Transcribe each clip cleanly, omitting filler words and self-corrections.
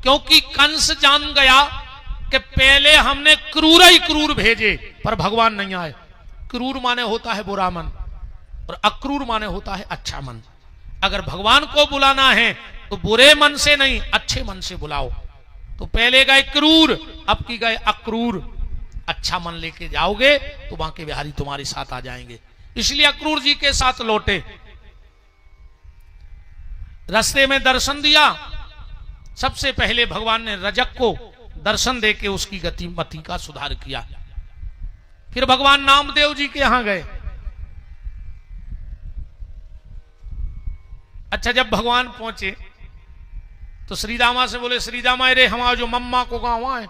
क्योंकि कंस जान गया कि पहले हमने क्रूर ही क्रूर भेजे पर भगवान नहीं आए। क्रूर माने होता है बुरा मन और अक्रूर माने होता है अच्छा मन। अगर भगवान को बुलाना है तो बुरे मन से नहीं, अच्छे मन से बुलाओ। तो पहले गए क्रूर, अब की गए अक्रूर। अच्छा मन लेके जाओगे तो बांके बिहारी तुम्हारे साथ आ जाएंगे। इसलिए अक्रूर जी के साथ लौटे। रास्ते में दर्शन दिया। सबसे पहले भगवान ने रजक को दर्शन देके उसकी गतिमति का सुधार किया। फिर भगवान नामदेव जी के यहां गए। अच्छा, जब भगवान पहुंचे तो श्रीदामा से बोले, श्रीदामा रे हमारा जो मम्मा को गांव आए,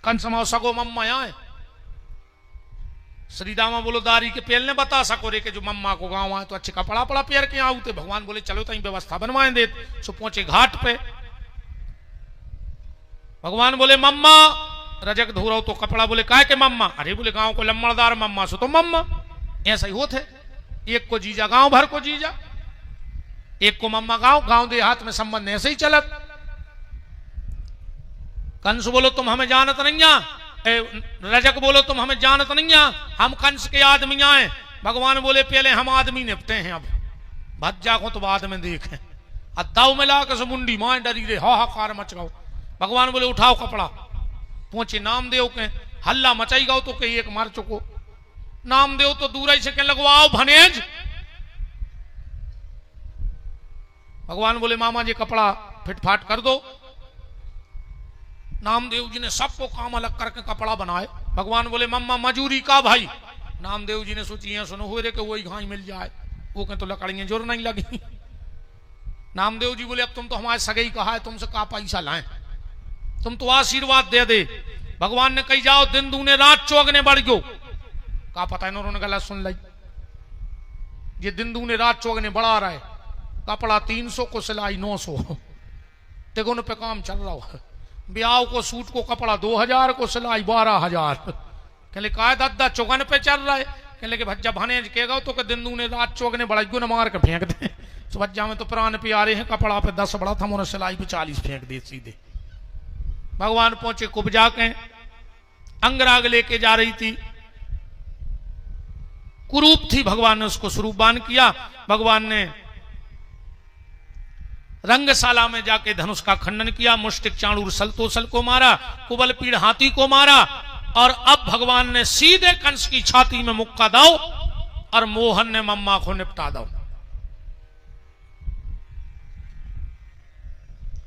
कंस माओ सगो मम्मा आए। श्रीदामा बोलो दारी के पेल ने बता सको रे के जो मम्मा को गांव आए तो अच्छे कपड़ा पड़ा पेर के आऊ। तो भगवान बोले चलो तई व्यवस्था बनवाए दे। सो पहुंचे घाट पे। भगवान बोले मम्मा रजक धो तो कपड़ा। बोले काय के मम्मा? अरे बोले गांव को लम्बड़दार मम्मा सो तो मम्मा। ऐसा ही होते, एक को जीजा गांव भर को जीजा, एक को मम्मा गांव देहात में संबंध ऐसे ही चलत। कंस बोलो तुम हमें जानत नहीं आ। रजक बोलो तुम हमें जानत नहीं आ, हम कंस के आदमी आए। भगवान बोले पहले हम आदमी निपटे हैं, अब भज्जा को तो बाद में देखें। दाव में ला के मुंडी माए डरी रे हाहाकार मच गओ। भगवान बोले उठाओ कपड़ा। पहुंचे नामदेव के, हल्ला मचाई गओ तो कहीं एक मार चुको। नामदेव तो दूर से कहने लगवाओ भनेज। भगवान बोले मामा जी कपड़ा फिटफाट कर दो। नामदेव जी ने सबको काम अलग करके कपड़ा बनाए। भगवान बोले मम्मा मजूरी का भाई? नामदेव जी ने सोची है सुनो हुए रे के वही घाई मिल जाए। वो कहें तो लकड़ियां जोर नहीं लगी। नामदेव जी बोले अब तुम तो हमारे सगे ही कहा है, तुमसे का पैसा लाएं, तुम तो आशीर्वाद दे दे। भगवान ने कही जाओ दिन दूने रात चौगने बढ़ गयो। का पता है उन्होंने गलत सुन ली। ये दिन दूने रात चौगने बढ़ा रहा है। कपड़ा 300 को सिलाई 900। देखो पे काम चल रहा है। ब्याह को सूट को कपड़ा 2000 को सिलाई 12000। कहले का दादा चौगन पे चल रहा है? कहले कि भज्जा भनेज कहेगा तो के दिन दूने रात चौगने बढ़ा गयो न मार के फेंक दे। तो भज्जा में तो प्राण प्यारे हैं, कपड़ा पे 10 बढ़ा था, मोने सिलाई पे 40 फेंक दे सीधे। भगवान पहुंचे कुब्जा के, अंगराग लेके जा रही थी, कुरूप थी। भगवान ने उसको स्वरूपवान किया। भगवान ने रंगशाला में जाके धनुष का खंडन किया। मुष्टिक चाणूर सलतोसल को मारा, कुबल पीड़ हाथी को मारा। और अब भगवान ने सीधे कंस की छाती में मुक्का दो और मोहन ने मम्मा को निपटा दो।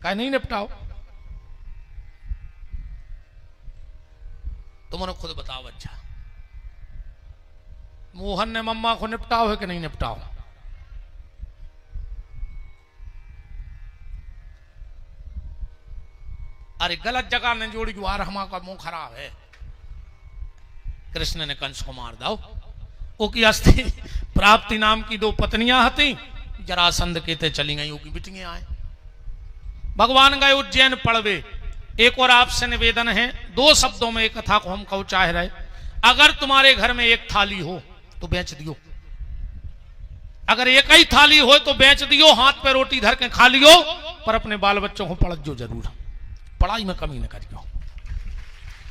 कह नहीं निपटाओ, तुमने खुद बताओ। अच्छा, मोहन ने मम्मा को निपटाओ है कि नहीं निपटाओ? अरे गलत जगह ने जोड़ी वार हमारा मुंह खराब है। कृष्ण ने कंस को मार दो। वो की अस्थि प्राप्ति नाम की 2 पत्नियां हती, जरासंध के ते चली गई। वो की बिटियां आए। भगवान गए उज्जैन पड़वे। एक और आपसे निवेदन है, 2 शब्दों में एक कथा को हम कहूं चाह रहे। अगर तुम्हारे घर में एक थाली हो तो बेच दियो। अगर एक ही थाली हो तो बेच दियो, हाथ पे रोटी धर के खा लियो, पर अपने बाल बच्चों को पढ़ जो जरूर। पढ़ाई में कमी न करियो।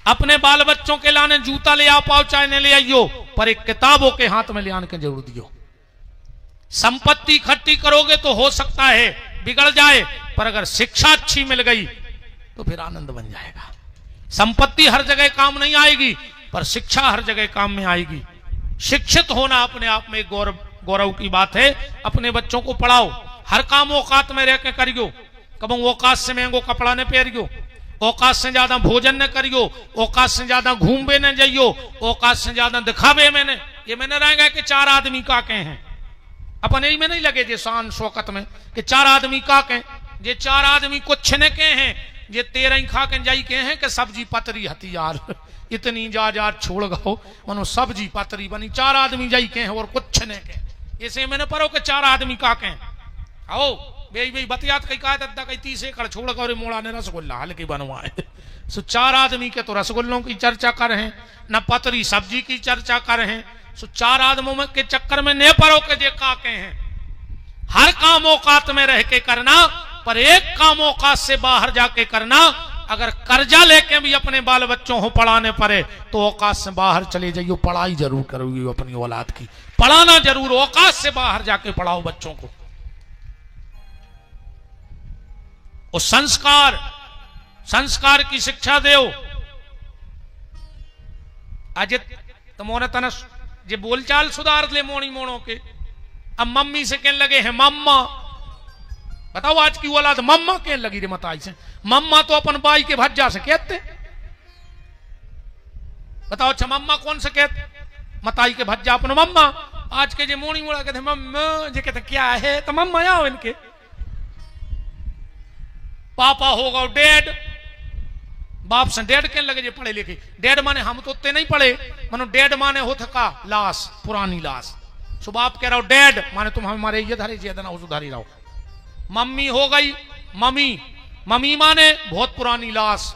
अपने बाल बच्चों के लाने जूता ले आ पाओ चाहे न ले आइयो, पर एक किताबों के हाथ में ले आने के जरूर दियो। संपत्ति इकट्ठी करोगे तो हो सकता है बिगड़ जाए, पर अगर शिक्षा अच्छी मिल गई तो फिर आनंद बन जाएगा। संपत्ति हर जगह काम नहीं आएगी, पर शिक्षा हर जगह काम में आएगी। शिक्षित होना अपने आप में गौरव की बात है। अपने बच्चों को पढ़ाओ, हर काम औकात में रह के करियो। कब औकात से महंगो कपड़ा ने पहरियो, औकात से ज्यादा भोजन न करियो, औकात से ज्यादा घूमबे न जाइयो, औकात से ज्यादा दिखावे में न। ये मैंने रहेगा कि 4 आदमी का के हैं, अपन यही में नहीं लगे जे शान शौकत में कि 4 आदमी का के। जे 4 आदमी कुछ न के हैं, जे 13 ही खा के जाई के हैं कि सब्जी पतरी हथियार इतनी जा छोड़ गो मनो सब्जी पतरी बनी। 4 आदमी जाई के हैं और कुछ न के। इसे मैंने पढ़ो कि 4 आदमी का के। आओ बे बतियात कई का दद्दा कई 30 एकड़ छोड़ कर मोड़ा ने रसगुल्ला हल्के बनवाए। सो 4 आदमी के तो रसगुल्लों की चर्चा कर रहे हैं, न पतरी सब्जी की चर्चा कर रहे हैं। सो 4 आदमों के चक्कर में ने परो के जे काके हैं। हर काम औकात में रह के करना पर एक काम औकात से बाहर जाके करना। अगर कर्जा लेके भी अपने बाल बच्चों को पढ़ाने पड़े तो औकात से बाहर चले जाइए, पढ़ाई जरूर करोगे अपनी औलाद की, पढ़ाना जरूर, औकात से बाहर जाके पढ़ाओ बच्चों को। और संस्कार, संस्कार की शिक्षा दो। आज तुम्हारे तना जे बोलचाल सुधार ले मोणी मोणों के। अब मम्मी से कहने लगे हैं मम्मा, बताओ आज की औलाद मम्मा कहने लगी रे मताई से। मम्मा तो अपन बाई के भज्जा से कहते, बताओ अच्छा मम्मा कौन से कहते, मताई के भज्जा अपन मम्मा। आज के जे मोणी मोड़ा कहते मम्मा, जे कहते क्या है तो मम्मा आओ इनके। पापा होगा डैड, बाप से डैड कहने लगे जे पढ़े लिखे। डैड माने हम तो उतने नहीं पढ़े, मानो डैड माने हो थका लाश, पुरानी लाश। सो बाप कह रहा हो डैड माने तुम हमारे ये धारी ज्यादा ना सुधारी रहो। मम्मी हो गई मम्मी, मम्मी माने बहुत पुरानी लाश।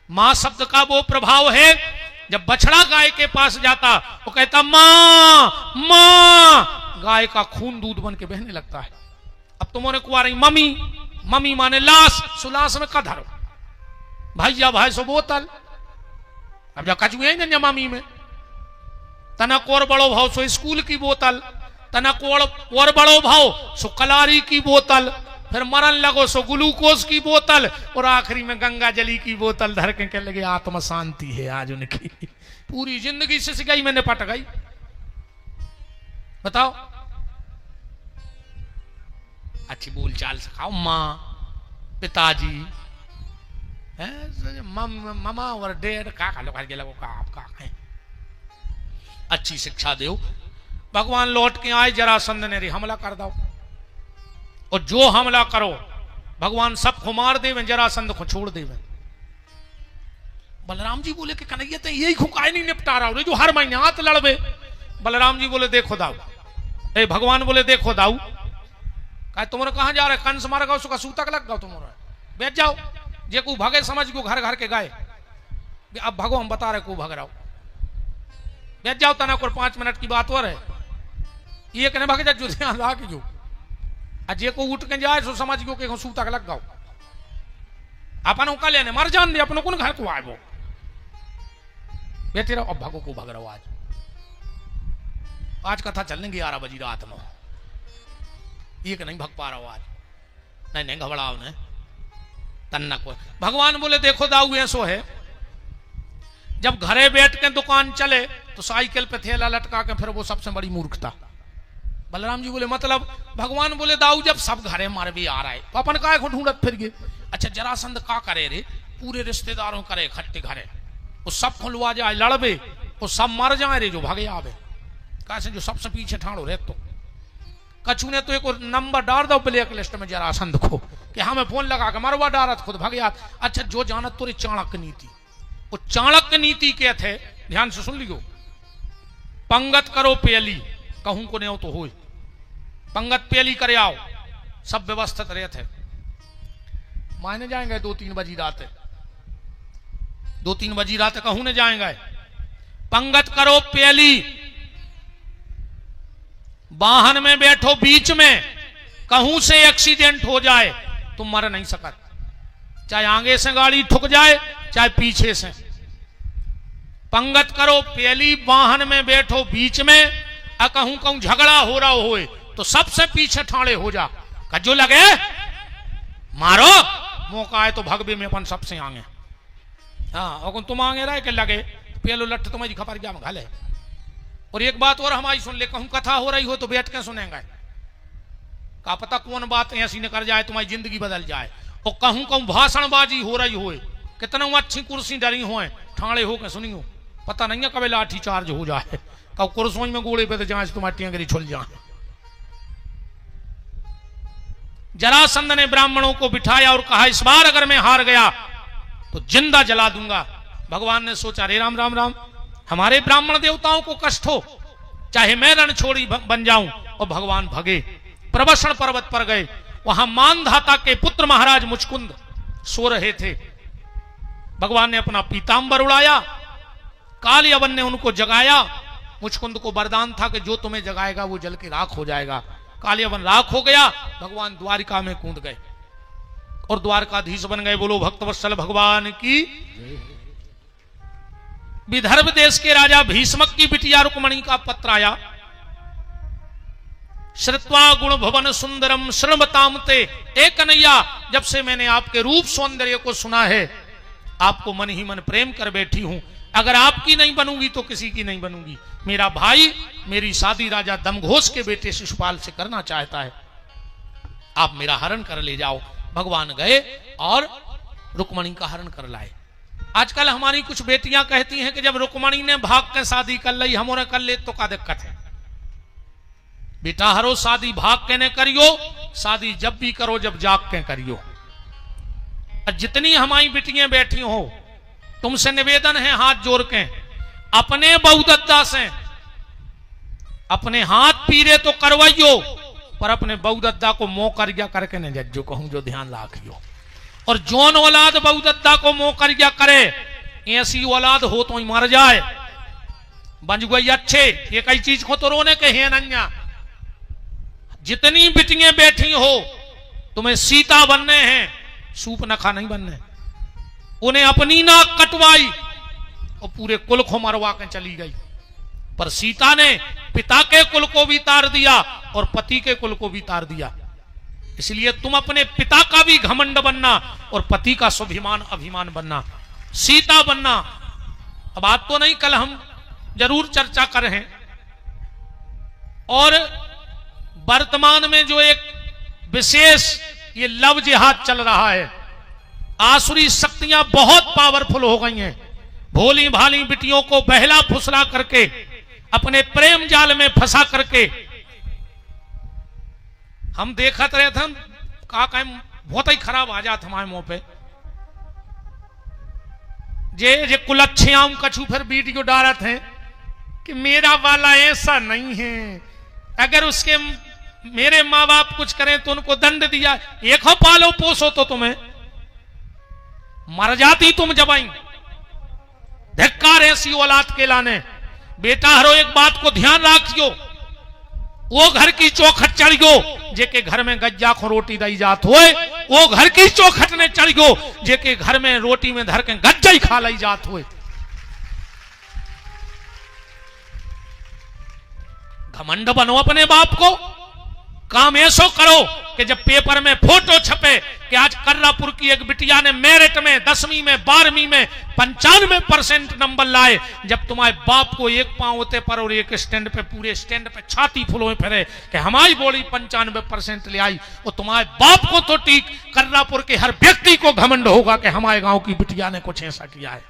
मां शब्द का वो प्रभाव है, जब बछड़ा गाय के पास जाता वो कहता मां मां, गाय का खून दूध बन के बहने लगता है। अब तुम्हारे कुआ रही मम्मी, मम्मी माने लाश, सुलाश में का धरो भैया भाई सो बोतल। अब जा कचुए ना मम्मी में तना कोर बड़ो भाव सो स्कूल की बोतल, तना कोर और बड़ो भाव सो कलारी की बोतल, फिर मरन लगो सो ग्लूकोज की बोतल, और आखिरी में गंगा जली की बोतल धर के कहने लगे आत्म शांति है आज उनकी। पूरी जिंदगी से सिखाई मैंने पट गई। बताओ अच्छी बोलचाल सिखाओ, माँ पिताजी मामा और डैड का लोग लगो का आपका है। अच्छी शिक्षा दो। भगवान लौट के आए, जरासंध ने हमला कर दो, और जो हमला करो भगवान सबको मार देवे, जरासंध को छोड़ देवे। बलराम जी बोले कि कन्हैया तो यही खुकाय नहीं निपटा रहा हो जो हर महीने हाथ लड़वे। बलराम जी बोले देखो दाऊ, ए भगवान बोले देखो दाऊ, कहा तुम्हारे कहां जा रहे, कंस मार गो उसका सूतक लग गो तुम्हारा, बैठ जाओ। जे को भगे समझ को घर घर के गाय, अब भगो हम बता रहे को भग रहा हो, बैठ जाओ। तना को 5 मिनट की बात हो रहे, ये कहने भागे जा जो ध्यान ला के जो अजय को उठ के जाए सो समझ गयो कि सूतक लग गो। अपन का लेने मर जान दे, अपनों को घर को आए वो बैठे रहो। अब भगो को भग रहा हो। आज कथा चलने 11 बजी रात में, ये नहीं भग पा रहा हो आज, नहीं घबराओ ने तन्ना को। भगवान बोले देखो दाऊ ऐसो है, जब घरे बैठ के दुकान चले तो साइकिल पे थैला लटका के, फिर वो सबसे बड़ी मूर्खता। बलराम जी बोले मतलब? भगवान बोले दाऊ जब सब घरे मारे भी आ रहा है तो अपन काय को ढूंढत फिर गए। अच्छा जरासंध का करे रे, पूरे रिश्तेदारों करे इकट्ठे घरे, वो सब खुलवा जाए लड़बे, वो सब मर जाए रे जो भागे आवे, कैसे जो सबसे पीछे ठाड़ो रे। तो कछु ने तो एक नंबर डाल दो ब्लैक लिस्ट में जरासंध को कि हमें फोन लगा के मरवा डारत खुद भाग याद। अच्छा जो जानत तो चाणक्य नीति, वो चाणक्य नीति के थे, ध्यान से सुन लियो। पंगत करो पेली, कहूं को नहीं तो हो, पंगत पेली करे आओ, सब व्यवस्थित रहे थे। मायने जाएंगे 2-3 बजी रात, 2-3 बजी रात कहूं ने जाएंगे। पंगत करो पेली, वाहन में बैठो बीच में, कहूं से एक्सीडेंट हो जाए तुम मर नहीं सकत, चाहे आगे से गाड़ी ठुक जाए चाहे पीछे से। पंगत करो पहली, वाहन में बैठो बीच में, कहूं कहूं झगड़ा हो रहा होए तो सबसे पीछे ठाड़े हो जा, कज्जो लगे मारो, मौका आए तो भगवे में अपन सबसे आगे। हाँ और तुम आगे रहे के लगे पेलो लठ तुम्हारी खपर जा में घाले। और एक बात और हमारी सुन ले, कहूं कथा हो रही हो तो बैठ के सुनेंगे, का पता कौन बात ऐसी न कर जाए तुम्हारी जिंदगी बदल जाए। और कहूं कहूं भाषणबाजी हो रही होए, कितना अच्छी कुर्सी डरी हो ठाणे हो के सुनियो, पता नहीं है कभी लाठी चार्ज हो जाए, कब कुर्सों में गोले पे तो जाए तुम्हारी टियांगरी छुल जाए। जरासंध ने ब्राह्मणों को बिठाया और कहा इस बार अगर मैं हार गया तो जिंदा जला दूंगा। भगवान ने सोचा रे राम राम राम, हमारे ब्राह्मण देवताओं को कष्ट हो, चाहे मैं रण छोड़ी बन जाऊं। और भगवान भगे, प्रवसन पर्वत पर गए, वहां मानधाता के पुत्र महाराज मुचकुंद सो रहे थे। भगवान ने अपना पीतांबर उड़ाया, काल यवन ने उनको जगाया। मुचकुंद को वरदान था कि जो तुम्हें जगाएगा वो जल के राख हो जाएगा। कालियावन राख हो गया, भगवान द्वारिका में कूद गए और द्वारकाधीश बन गए। बोलो भक्तवत्सल भगवान की। विदर्भ देश के राजा भीष्मक की बिटिया रुक्मणी का पत्र आया। श्रुत्वा गुण भवन सुंदरम श्रृणवताम ते ए कन्हैया, जब से मैंने आपके रूप सौंदर्य को सुना है, आपको मन ही मन प्रेम कर बैठी हूं। अगर आपकी नहीं बनूंगी तो किसी की नहीं बनूंगी। मेरा भाई मेरी शादी राजा दमघोष के बेटे शिशुपाल से करना चाहता है, आप मेरा हरण कर ले जाओ। भगवान गए और रुक्मणी का हरण कर लाए। आजकल हमारी कुछ बेटियां कहती हैं कि जब रुक्मणी ने भाग के शादी कर ली, हमोरे कर ले तो का दिक्कत है। बेटा हरो शादी भाग के ने करियो, शादी जब भी करो जब जाग के करियो। जितनी हमारी बेटियां बैठी हो, तुमसे निवेदन है हाथ जोड़ के, अपने बहुदत्ता से अपने हाथ पीरे तो करवाइयो, पर अपने बहुदत्ता को मोह करिया करके न जज्जो कहूं, जो ध्यान राखियो। और जोन औलाद बहुदत्ता को मोह करिया करे, ऐसी औलाद हो तो ही मर जाए। बंज गई अच्छे, ये कई चीज को तो रोने के हैं नन्या। जितनी बिटियां बैठी हो, तुम्हें सीता बनने हैं, सूप नखा नहीं बनने। उन्हें अपनी नाक कटवाई और पूरे कुल को मरवा के चली गई, पर सीता ने पिता के कुल को भी तार दिया और पति के कुल को भी तार दिया। इसलिए तुम अपने पिता का भी घमंड बनना और पति का स्वाभिमान अभिमान बनना, सीता बनना। अब आज तो नहीं, कल हम जरूर चर्चा कर रहे हैं। और वर्तमान में जो एक विशेष ये लव जिहाद चल रहा है, आसुरी शक्तियां बहुत पावरफुल हो गई हैं। भोली भाली बिटियों को बहला फुसला करके, अपने प्रेम जाल में फंसा करके, हम देखते रहे थे, का बहुत ही खराब आ जाता हमारे मुंह पे। जे कुलच्छियाम कछु फिर वीडियो डालते हैं कि मेरा वाला ऐसा नहीं है, अगर उसके मेरे माँ बाप कुछ करें तो उनको दंड दिया। एक हो पालो पोसो तो तुम्हें मर जाती तुम जबाई। धिक्कार ऐसी औलाद के लाने। बेटा हरो एक बात को ध्यान रखियो, वो घर की चौखट चढ़ियो जेके घर में गज्जा को रोटी दई जात होए, वो घर की चौखट ने चढ़ियो जेके घर में रोटी में धर के गज्जा ही खा लाई जात होए। घमंड बनो अपने बाप को, काम ऐसो करो कि जब पेपर में फोटो छपे कि आज कर्रापुर की एक बिटिया ने मेरिट में 10वीं में 12वीं में 95% नंबर लाए, जब तुम्हारे बाप को एक पांव होते पर और एक स्टैंड पे, पूरे स्टैंड पे छाती फुलों फिरे कि हमारी बोली 95% ले आई, और तुम्हारे बाप को तो ठीक, कर्रापुर के हर व्यक्ति को घमंड होगा कि हमारे गांव की बिटिया ने कुछ ऐसा किया है।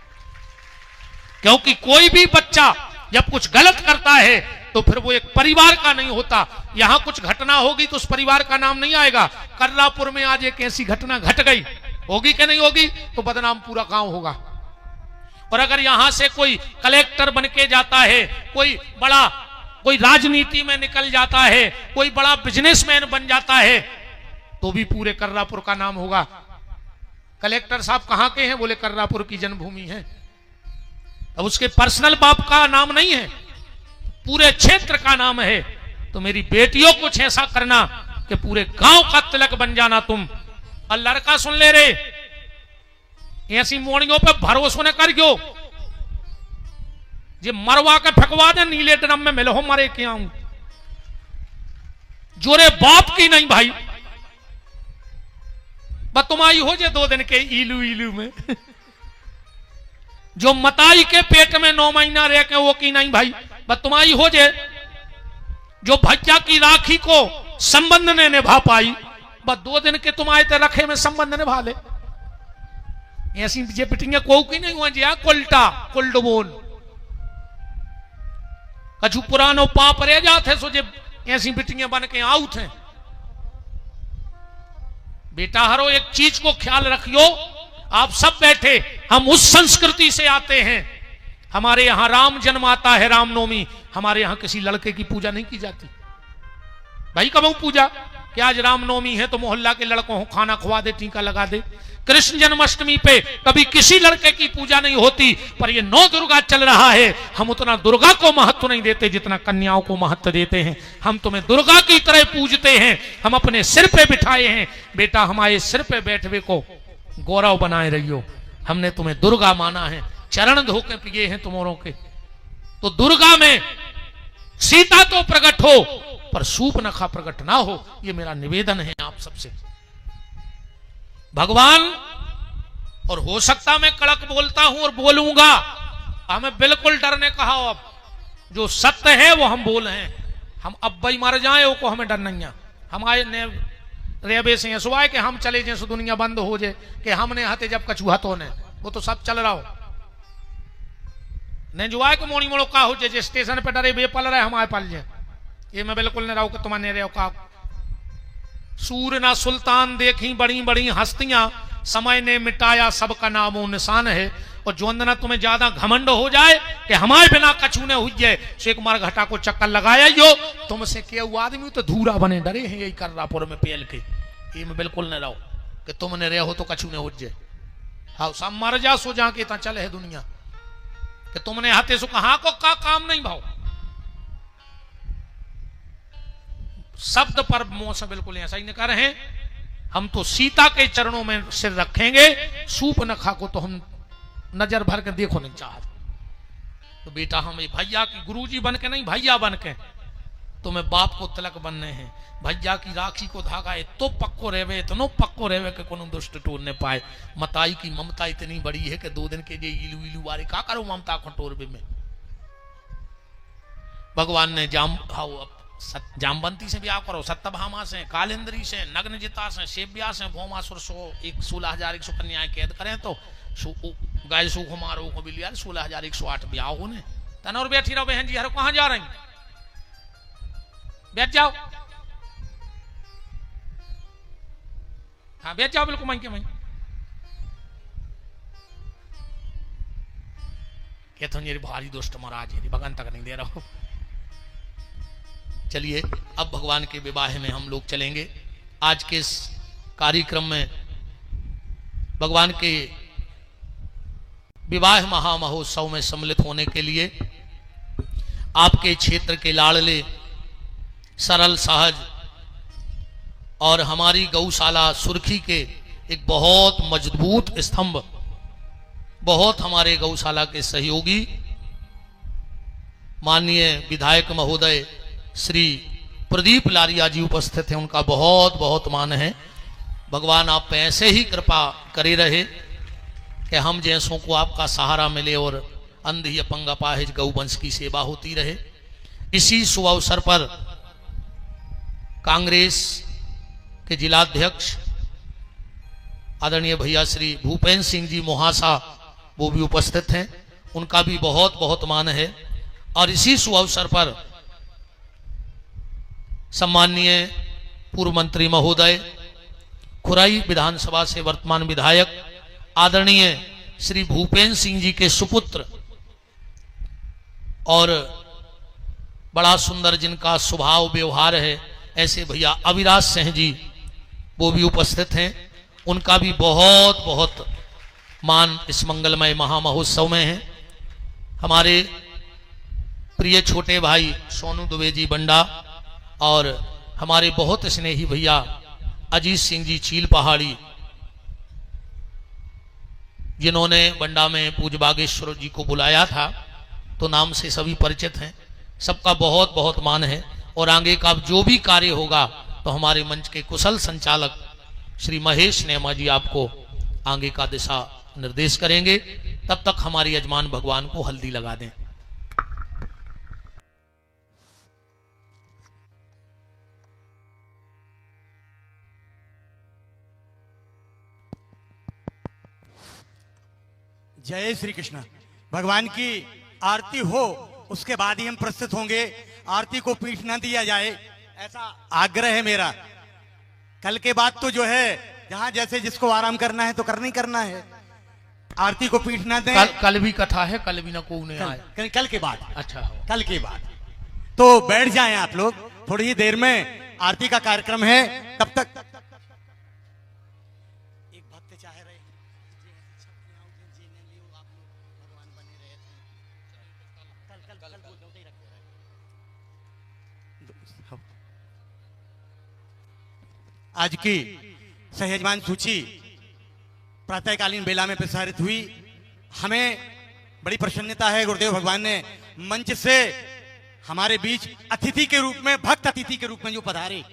क्योंकि कोई भी बच्चा जब कुछ गलत करता है तो फिर वो एक परिवार का नहीं होता। यहां कुछ घटना होगी तो उस परिवार का नाम नहीं आएगा। कर्रापुर में आज एक ऐसी घटना घट गई, होगी कि नहीं होगी, तो बदनाम पूरा गांव होगा। और अगर यहां से कोई कलेक्टर बन के जाता है, कोई राजनीति में निकल जाता है, कोई बड़ा बिजनेसमैन बन जाता है, तो भी पूरे कर्रापुर का नाम होगा। कलेक्टर साहब कहां के हैं? बोले कर्रापुर की जन्मभूमि है। अब उसके पर्सनल बाप का नाम नहीं है, पूरे क्षेत्र का नाम है। तो मेरी बेटियों कुछ ऐसा करना कि पूरे गांव का तिलक बन जाना तुम। और लड़का सुन ले रे, ऐसी मोड़ियों पे भरोसा न करियो, जे मरवा के फेंकवा दे नीले ड्रम में, मिलो मरे के आऊं। जोरे बाप की नहीं भाई, बस तुम आई हो जे 2 दिन के इलू इलू में जो मताई के पेट में 9 महीना रह के वो की नहीं भाई, बस तुम्हारी हो जे जो भैया की राखी को संबंध ने निभा पाई, बस 2 दिन के तुम आए थे रखे में संबंध निभा ले। ऐसी जे पिटिंगे को की नहीं हुआ जी, कुलटा कुलडबोन कछु पुरानो पाप रह जाते सो जे ऐसी पिटिंगे बन के आउ थे। बेटा हरो एक चीज को ख्याल रखियो, आप सब बैठे, हम उस संस्कृति से आते हैं। हमारे यहां राम जन्म आता है, रामनवमी, हमारे यहां किसी लड़के की पूजा नहीं की जाती भाई। कब पूजा कि आज रामनवमी है तो मोहल्ला के लड़कों को खाना खवा दे, टीका लगा दे। कृष्ण जन्माष्टमी पे कभी किसी लड़के की पूजा नहीं होती, पर ये 9 दुर्गा चल रहा है, हम उतना दुर्गा को महत्व नहीं देते जितना कन्याओं को महत्व देते हैं। हम तुम्हें दुर्गा की तरह पूजते हैं, हम अपने सिर पे बिठाए हैं। बेटा हमारे सिर पे बैठवे को गौरव बनाए रहियो, हमने तुम्हें दुर्गा माना है, चरण धोके पिए हैं तुम्हारों के। तो दुर्गा में सीता तो प्रकट हो पर शूर्पणखा प्रकट ना हो, ये मेरा निवेदन है आप सबसे। भगवान, और हो सकता मैं कड़क बोलता हूं और बोलूंगा, हमें बिल्कुल डर ने कहा, अब जो सत्य है वो हम बोल हैं। हम अब भाई मर जाए वो को हमें डर नहीं है। हम आए ने रेबे से सुवाए कि हम चले जैसे दुनिया बंद हो जाए, कि हमने हते जब कछुआ तो ने, वो तो सब चल रहा हो ने जुआ के मोनी मोड़ो का हो जे स्टेशन पे डरे बे पल रहे हमारे पल जाए, ये मैं बिल्कुल नहीं रहूं कि तुम्हारे रहो का। सूर ना सुल्तान देखी बड़ी बड़ी हस्तियां, समय ने मिटाया सबका नामो निशान है। और जो अंदर तुम्हें ज्यादा घमंड हो जाए कि हमारे बिना कछु ने हुई जाए, शेख मार घटा को चक्कर लगाया यो तुमसे के आदमी तो धूरा बने डरे हैं, यही कर रापुर में पेल के। ये मैं बिल्कुल नहीं रहो कि तुमने रहे हो तो कछु ने हो जाए। हाँ सब मर जा सो जा के चल है दुनिया कि तुमने हाथे सु कहा को का काम नहीं भाव। शब्द पर मुंह से बिल्कुल ऐसा ही नहीं कर रहे हैं। हम तो सीता के चरणों में सिर रखेंगे, शूर्पणखा को तो हम नजर भर के देखो नहीं चाहते। तो बेटा हम भैया की गुरुजी बन के नहीं, भैया बन के तुम्हें बाप को तिलक बनने हैं। भैया की राखी को धागा है तो पक्को रेवे, इतनो पक्को रेवे कि कोनो दुष्ट टोर न पाए। मताई की ममता इतनी बड़ी है कि 2 दिन के लिए इलू इलू वारे का करो ममता खटोर में। भगवान ने जामवंती से ब्याह करो, सत्यभामा से, कालिंद्री से, नग्नजिता से, शेव्या से, भौमासुर सो 16,100 कन्याएं कैद करें तो गाय सुख मारो को भी लिया 16,108 ब्याह होने। तन और बैठी रहो बहन जी, हर कहां जा रही, बैठ जाओ। हाँ बैठ जाओ बिल्कुल, के वहीं कहते हो भारी दुष्ट महाराज है, भगवान तक नहीं दे रहा हो। चलिए अब भगवान के विवाह में हम लोग चलेंगे। आज के इस कार्यक्रम में भगवान के विवाह महामहोत्सव में सम्मिलित होने के लिए आपके क्षेत्र के लाडले, सरल, सहज और हमारी गौशाला सुर्खी के एक बहुत मजबूत स्तंभ, बहुत हमारे गौशाला के सहयोगी माननीय विधायक महोदय श्री प्रदीप लारिया जी उपस्थित हैं। उनका बहुत बहुत मान है। भगवान आप पे ऐसे ही कृपा करे रहे कि हम जैसों को आपका सहारा मिले और अंधी अपंग अपाहिज गौवंश की सेवा होती रहे। इसी शुभ अवसर पर कांग्रेस के जिलाध्यक्ष आदरणीय भैया श्री भूपेंद्र सिंह जी मोहासा वो भी उपस्थित हैं, उनका भी बहुत बहुत मान है। और इसी शुभ अवसर पर सम्माननीय पूर्व मंत्री महोदय, खुराई विधानसभा से वर्तमान विधायक आदरणीय श्री भूपेंद्र सिंह जी के सुपुत्र और बड़ा सुंदर जिनका स्वभाव व्यवहार है ऐसे भैया अविराज सिंह जी वो भी उपस्थित हैं। उनका भी बहुत बहुत मान इस मंगलमय महामहोत्सव में है। हमारे प्रिय छोटे भाई सोनू दुबे जी बंडा और हमारे बहुत स्नेही भैया अजीत सिंह जी चील पहाड़ी, जिन्होंने बंडा में पूज्य बागेश्वर जी को बुलाया था, तो नाम से सभी परिचित हैं। सबका बहुत बहुत मान है। और आगे का जो भी कार्य होगा तो हमारे मंच के कुशल संचालक श्री महेश नेमा जी आपको आगे का दिशा निर्देश करेंगे। तब तक हमारी यजमान भगवान को हल्दी लगा दें। जय श्री कृष्ण। भगवान की आरती हो उसके बाद ही हम प्रस्तुत होंगे। आरती को पीठ न दिया जाए ऐसा आग्रह है मेरा। कल के बाद तो जो है जहां जैसे जिसको आराम करना है तो करना ही करना है। आरती को पीठ न दें। कल भी कथा है, कल भी ना को नहीं आए। कल के बाद। अच्छा कल के बाद तो बैठ जाएं आप लोग। थोड़ी ही देर में आरती का कार्यक्रम है, तब तक एक भक्त चाह रहे हैं आज की सहजमान सूची प्रातःकालीन बेला में प्रसारित हुई। हमें बड़ी प्रसन्नता है, गुरुदेव भगवान ने मंच से हमारे बीच अतिथि के रूप में, भक्त अतिथि के रूप में जो पधारे,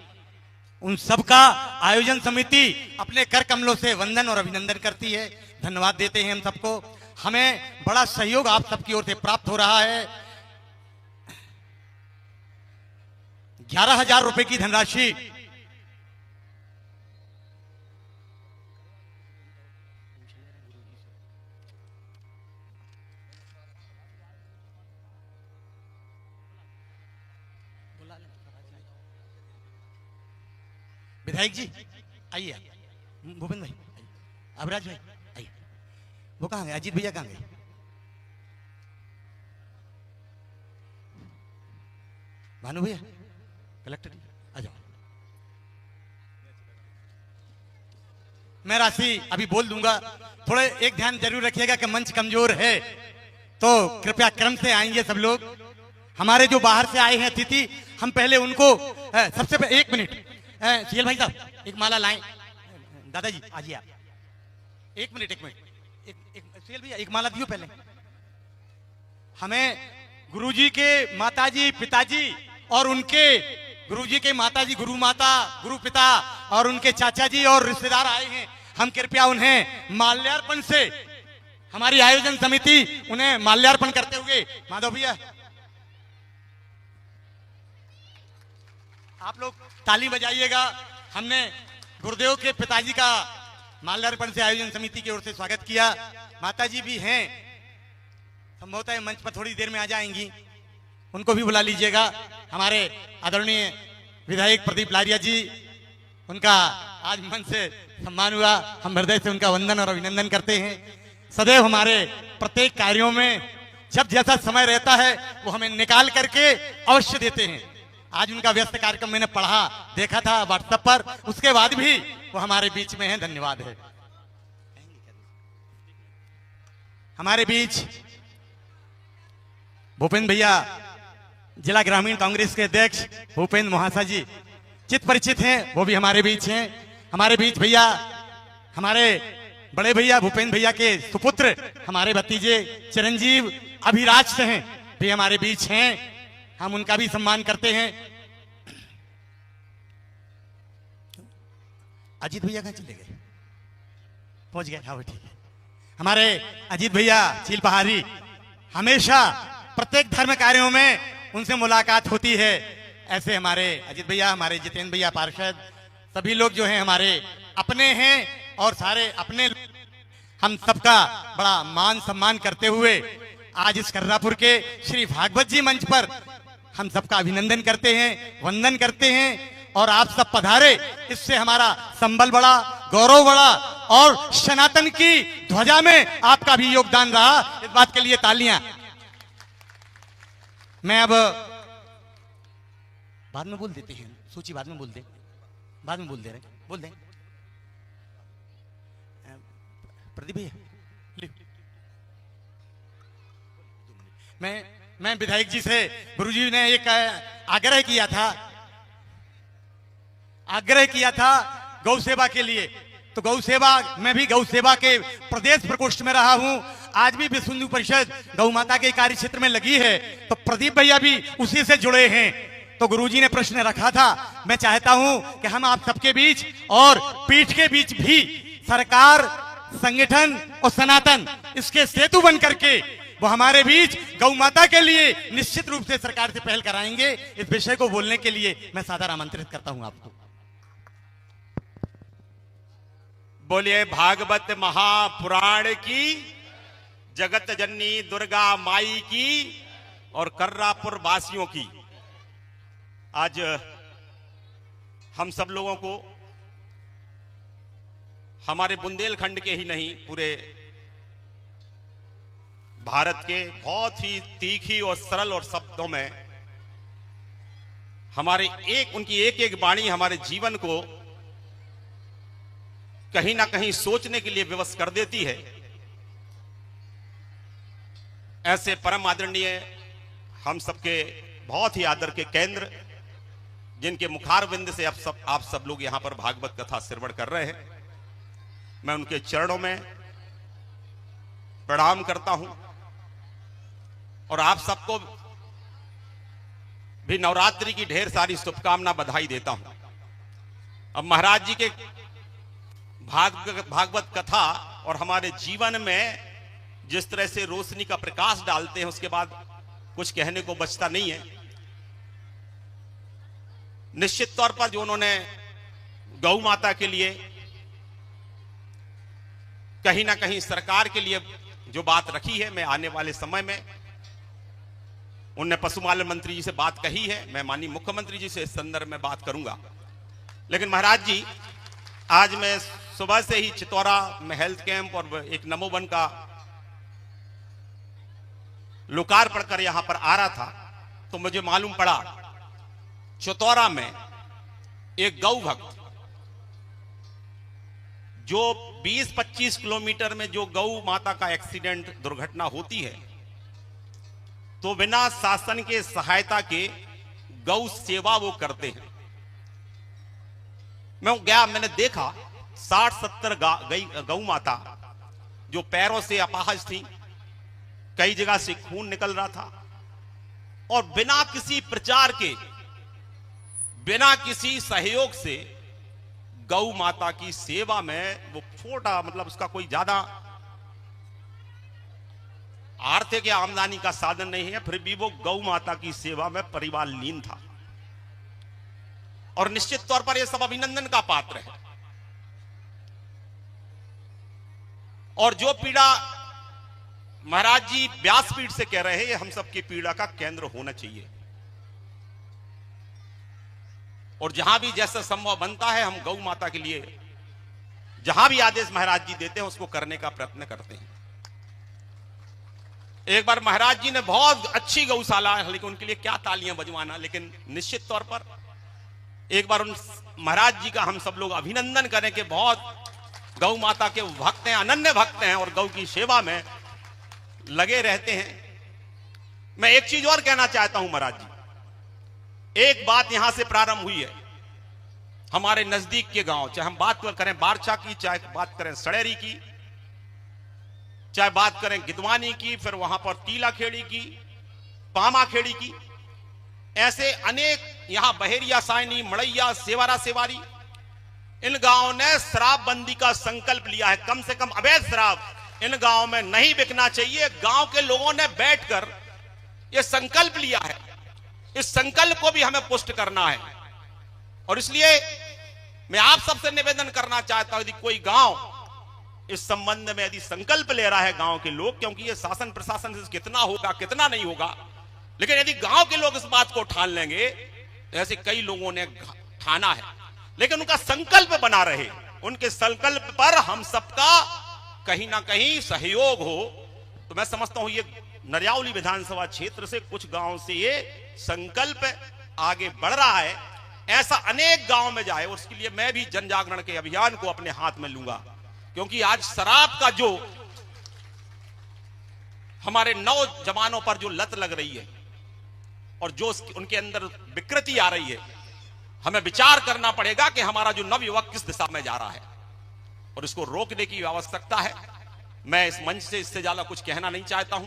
उन सब का आयोजन समिति अपने कर कमलों से वंदन और अभिनंदन करती है। धन्यवाद देते हैं हम सबको। हमें बड़ा सहयोग आप सबकी ओर से प्राप्त हो रहा है। 11,000 रुपए की धनराशि विधायक जी आइए, भूपेंद्र भाई, अभिराज भाई आइए। वो कहाँ गए? अजीत भैया कहाँ गए? भानु भैया, कलेक्टर आ जाओ। मैं राशि अभी बोल दूंगा, थोड़े एक ध्यान जरूर रखिएगा कि मंच कमजोर है, तो कृपया क्रम से आएंगे सब लोग। हमारे जो बाहर से आए हैं अतिथि, हम पहले उनको सबसे पहले 1 मिनट, सीएल भाई साहब एक माला लाएं। दादाजी आजिए आप, 1 मिनट सीएल भैया एक माला दियो पहले। हमें गुरुजी के माताजी, पिताजी और उनके गुरुजी के माताजी, गुरु माता, गुरु पिता और उनके चाचा जी और रिश्तेदार आए हैं। हम कृपया उन्हें माल्यार्पण से, हमारी आयोजन समिति उन्हें माल्यार्पण करते हुए, माधव भैया आप लोग ताली बजाइएगा। हमने गुरुदेव के पिताजी का माल्यार्पण से आयोजन समिति की ओर से स्वागत किया। माताजी भी हैं, संभवतः मंच पर थोड़ी देर में आ जाएंगी, उनको भी बुला लीजिएगा। हमारे आदरणीय विधायक प्रदीप लारिया जी, उनका आज मंच से सम्मान हुआ। हम हृदय से उनका वंदन और अभिनंदन करते हैं। सदैव हमारे प्रत्येक कार्यों में जब जैसा समय रहता है वो हमें निकाल करके अवश्य देते हैं। आज उनका व्यस्त कार्यक्रम मैंने पढ़ा, देखा था व्हाट्सएप पर, उसके बाद भी वो हमारे बीच में है। धन्यवाद है। हमारे बीच भूपेंद्र भैया, जिला ग्रामीण कांग्रेस के अध्यक्ष भूपेंद्र मोहासा जी चित परिचित हैं, वो भी हमारे बीच हैं। हमारे बीच भैया, हमारे बड़े भैया भूपेंद्र भैया के सुपुत्र, हमारे भतीजे चिरंजीव अभिराज से हैं, भी हमारे बीच हैं। हम उनका भी सम्मान करते हैं। अजीत भैया कहाँ चले गए? पहुंच गए? हाँ ठीक है। हमारे अजीत भैया चील पहाड़ी, हमेशा प्रत्येक धर्म कार्यों में उनसे मुलाकात होती है। ऐसे हमारे अजीत भैया, हमारे जितेंद्र भैया पार्षद, सभी लोग जो हैं हमारे अपने हैं और सारे अपने, हम सबका बड़ा मान सम्मान करते हुए आज इस कर्रापुर के श्री भागवत जी मंच पर हम सबका अभिनंदन करते हैं, वंदन करते हैं। और आप सब पधारे, इससे हमारा संबल बढ़ा, गौरव बढ़ा और सनातन की ध्वजा में आपका भी योगदान रहा। इस बात के लिए तालियां। मैं अब बाद में बोल देते हैं, सूची बाद में बोल दे, बाद में बोल दे रहे, बोल दे। प्रदीप भैया, मैं विधायक जी से, गुरुजी ने एक आग्रह किया था गौ सेवा के लिए, तो गौ सेवा, मैं भी गौ सेवा के प्रदेश प्रकोष्ठ में रहा हूं। आज भी विश्व हिंदू परिषद गौ माता के कार्य क्षेत्र में लगी है, तो प्रदीप भैया भी उसी से जुड़े हैं। तो गुरुजी ने प्रश्न रखा था, मैं चाहता हूं कि हम आप सबके बीच और पीठ के बीच भी सरकार, संगठन और सनातन, इसके सेतु बन करके वो हमारे बीच गौ माता के लिए निश्चित रूप से सरकार से पहल कराएंगे। इस विषय को बोलने के लिए मैं सादर आमंत्रित करता हूं आपको। बोलिए भागवत महापुराण की, जगत जननी दुर्गा माई की और कर्रापुर वासियों की। आज हम सब लोगों को, हमारे बुंदेलखंड के ही नहीं, पूरे भारत के बहुत ही तीखी और सरल और शब्दों में उनकी एक एक वाणी हमारे जीवन को कहीं ना कहीं सोचने के लिए विवश कर देती है। ऐसे परम आदरणीय हम सबके बहुत ही आदर के केंद्र, जिनके मुखारविंद से आप सब लोग यहां पर भागवत कथा श्रवण कर रहे हैं, मैं उनके चरणों में प्रणाम करता हूं और आप सबको भी नवरात्रि की ढेर सारी शुभकामना बधाई देता हूं। अब महाराज जी के भागवत कथा और हमारे जीवन में जिस तरह से रोशनी का प्रकाश डालते हैं, उसके बाद कुछ कहने को बचता नहीं है। निश्चित तौर पर जो उन्होंने गौ माता के लिए, कहीं ना कहीं सरकार के लिए जो बात रखी है, मैं आने वाले समय में उनने पशुपालन मंत्री जी से बात कही है, मैं माननीय मुख्यमंत्री जी से इस संदर्भ में बात करूंगा। लेकिन महाराज जी, आज मैं सुबह से ही चितौरा में हेल्थ कैंप और एक नमो वन का लोकार्पण कर यहां पर आ रहा था, तो मुझे मालूम पड़ा चितौरा में एक गौ भक्त जो 20-25 किलोमीटर में जो गौ माता का एक्सीडेंट दुर्घटना होती है, तो बिना शासन के सहायता के गौ सेवा वो करते हैं। मैं गया, मैंने देखा 60-70 गौ माता जो पैरों से अपाहज थी, कई जगह से खून निकल रहा था, और बिना किसी प्रचार के, बिना किसी सहयोग से गौ माता की सेवा में वो छोटा, मतलब उसका कोई ज्यादा आर्थिक या आमदनी का साधन नहीं है, फिर भी वो गौ माता की सेवा में परिवार लीन था। और निश्चित तौर पर यह सब अभिनंदन का पात्र है। और जो पीड़ा महाराज जी व्यासपीठ से कह रहे हैं, ये हम सबकी पीड़ा का केंद्र होना चाहिए। और जहां भी जैसा संभव बनता है, हम गौ माता के लिए जहां भी आदेश महाराज जी देते हैं, उसको करने का प्रयत्न करते हैं। एक बार महाराज जी ने बहुत अच्छी गौशाला, लेकिन उनके लिए क्या तालियां बजवाना, लेकिन निश्चित तौर पर एक बार उन महाराज जी का हम सब लोग अभिनंदन करें कि बहुत गौ माता के भक्त हैं, अनन्य भक्त हैं और गौ की सेवा में लगे रहते हैं। मैं एक चीज और कहना चाहता हूं महाराज जी, एक बात यहां से प्रारंभ हुई है। हमारे नजदीक के गांव, चाहे हम बात करें बारछा की, चाहे बात करें सड़ेरी की, चाहे बात करें गिदवानी की, फिर वहां पर टीला खेड़ी की, पामा खेड़ी की, ऐसे अनेक, यहां बहेरिया सायनी, मड़ैया, सेवारा सेवारी, इन गांवों ने शराबबंदी का संकल्प लिया है। कम से कम अवैध शराब इन गांव में नहीं बिकना चाहिए। गांव के लोगों ने बैठकर यह संकल्प लिया है। इस संकल्प को भी हमें पुष्ट करना है। और इसलिए मैं आप सबसे निवेदन करना चाहता हूं, यदि कोई गांव इस संबंध में यदि संकल्प ले रहा है, गांव के लोग, क्योंकि ये शासन प्रशासन से कितना होगा कितना नहीं होगा, लेकिन यदि गांव के लोग इस बात को ठान लेंगे, ऐसे कई लोगों ने ठाना है, लेकिन उनका संकल्प बना रहे, उनके संकल्प पर हम सबका कहीं ना कहीं सहयोग हो, तो मैं समझता हूं ये नरियावली विधानसभा क्षेत्र से कुछ गांव से ये संकल्प आगे बढ़ रहा है। ऐसा अनेक गांव में जाए, और उसके लिए मैं भी जन जागरण के अभियान को अपने हाथ में लूंगा, क्योंकि आज शराब का जो हमारे नौजवानों पर जो लत लग रही है और जो उनके अंदर विकृति आ रही है, हमें विचार करना पड़ेगा कि हमारा जो नवयुवक किस दिशा में जा रहा है और इसको रोकने की आवश्यकता है। मैं इस मंच से इससे ज्यादा कुछ कहना नहीं चाहता हूं,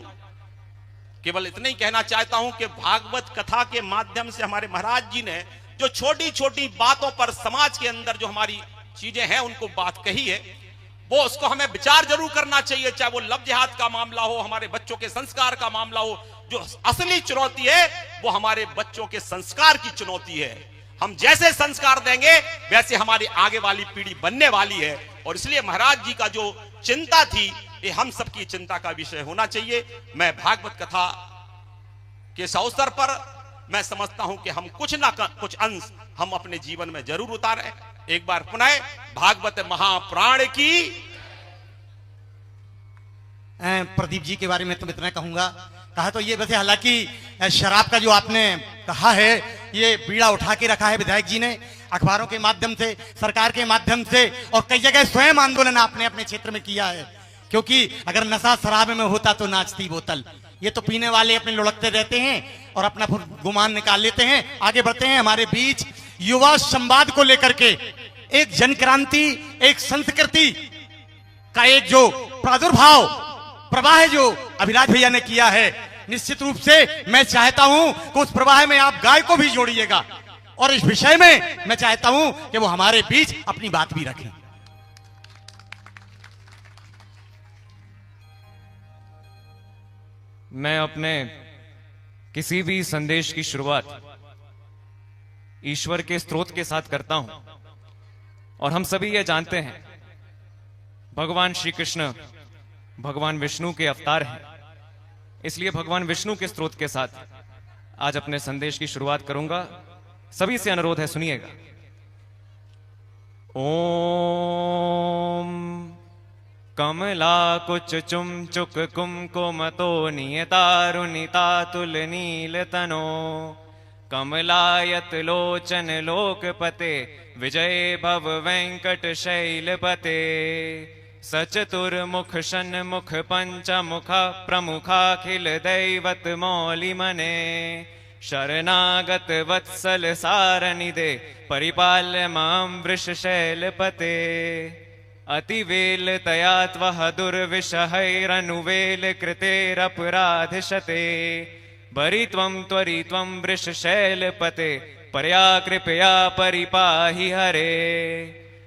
केवल इतना ही कहना चाहता हूं कि भागवत कथा के माध्यम से हमारे महाराज जी ने जो छोटी छोटी बातों पर समाज के अंदर जो हमारी चीजें हैं उनको बात कही है, वो उसको हमें विचार जरूर करना चाहिए। चाहे वो लव जिहाद का मामला हो, हमारे बच्चों के संस्कार का मामला हो, जो असली चुनौती है वो हमारे बच्चों के संस्कार की चुनौती है। हम जैसे संस्कार देंगे वैसे हमारी आगे वाली पीढ़ी बनने वाली है। और इसलिए महाराज जी का जो चिंता थी, ये हम सबकी चिंता का विषय होना चाहिए। मैं भागवत कथा के इस अवसर पर मैं समझता हूं कि हम कुछ ना कुछ अंश हम अपने जीवन में जरूर उतारें। एक बार पुनः भागवत महापुराण की। प्रदीप जी के बारे में तो इतना कहूंगा, कहा तो ये वैसे, हालांकि शराब का जो आपने कहा है ये बीड़ा उठा के रखा है विधायक जी ने, अखबारों के माध्यम से, सरकार के माध्यम से, और कई जगह स्वयं आंदोलन आपने अपने क्षेत्र में किया है। क्योंकि अगर नशा शराब में होता तो नाचती बोतल। ये तो पीने वाले अपने लुढ़कते रहते हैं और अपना गुमान निकाल लेते हैं, आगे बढ़ते हैं। हमारे बीच युवा संवाद को लेकर के एक जन क्रांति, एक संस्कृति का एक जो प्रादुर्भाव प्रवाह जो अभिलाष भैया ने किया है, निश्चित रूप से मैं चाहता हूं कि उस प्रवाह में आप गाय को भी जोड़िएगा, और इस विषय में मैं चाहता हूं कि वो हमारे बीच अपनी बात भी रखें। मैं अपने किसी भी संदेश की शुरुआत ईश्वर के स्रोत के साथ करता हूं, और हम सभी ये जानते हैं भगवान श्री कृष्ण भगवान विष्णु के अवतार हैं। इसलिए भगवान विष्णु के स्रोत के साथ आज अपने संदेश की शुरुआत करूंगा। सभी से अनुरोध है, सुनिएगा। ओम कमला कुच चुम चुक कुमकुमतो नियतारुणिता तुल नील तनो कमलायत लोचन लोकपते विजय भव वेंकट शैलपते सचतुर्मुख षण्मुख पंचमुख प्रमुखाखिल दैवत मौलि मने शरणागत वत्सल सारनिदे परिपाल्य मां वृषशैलपते अतिवेल तया त्वः दुर्विषहैरनुवेल कृतेरपराधिशते बरित्वं त्वरित्वं वृषशैलपते परया कृपया परिपाहि हरे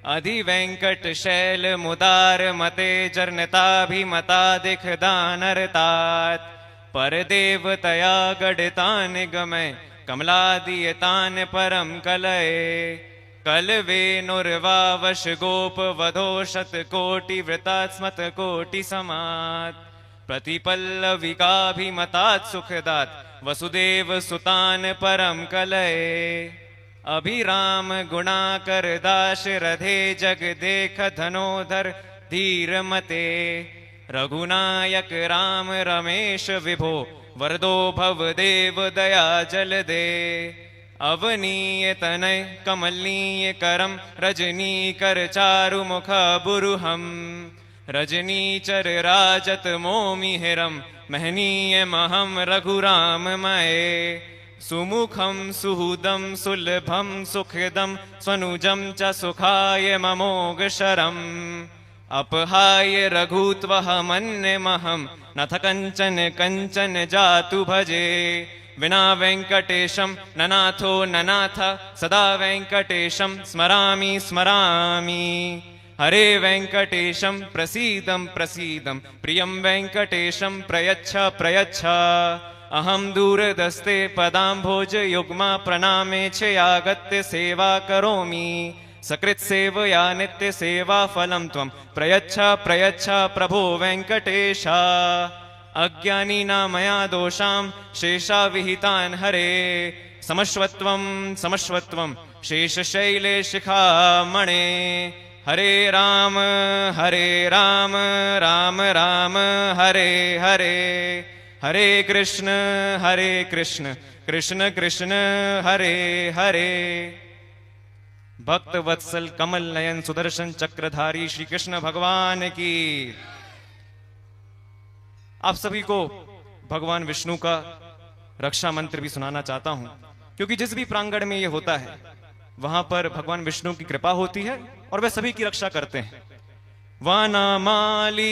अधिवेंकट शैल मुदार मते जर्नताभिमता दिखदानरतात परदेवतया गडितान गमय कमलादीयतान परम कलये कलवेनुर्वावश गोप वधो शतकोटि वृतात्स्मत कोटि समात् प्रतिपल्लविकाभिमतात् सुखदात् वसुदेव सुतान परम कलये अभिराम गुणाकर दाशरथे जग देख धनोधर धीर मते रघुनायक राम रमेश विभो वरदो भव देव दया जल दे अवनीय तनय कमलनीय करम रजनी कर चारु मुख बुरुहम रजनीचर राजत मोमिहिरम महनीय महम रघुराम मये सुमुखम सुहृदम सुलभम सुखदम स्वनुजम च सुखाय ममोघ शरम अपहाय रघुत्वह मन्य महम नथ कंचन कंचन जातु भजे विना वेंकटेशम ननाथो ननाथ सदा वेंकटेशम स्मरामि स्मरामि हरे वेंकटेशम प्रसीदम प्रसीदम प्रियम वेंकटेशम प्रयच्छ प्रयच्छ अहम दूरदस्ते पदाम्भोज युग्मा प्रणामे छयागत्य सेवा करोमि सकृत सेवया नित्य सेवा फलम त्वं प्रयच्छ प्रयच्छ प्रभो वेंकटेशा अज्ञानिना मया दोषां शेषा विहितान् हरे समश्वत्वं समश्वत्वं शेषशैले शिखामणे हरे राम राम राम हरे हरे हरे कृष्ण कृष्ण कृष्ण हरे हरे भक्त वत्सल कमल नयन सुदर्शन चक्रधारी श्री कृष्ण भगवान की। आप सभी को भगवान विष्णु का रक्षा मंत्र भी सुनाना चाहता हूं, क्योंकि जिस भी प्रांगण में यह होता है वहां पर भगवान विष्णु की कृपा होती है और वे सभी की रक्षा करते हैं। वनमाली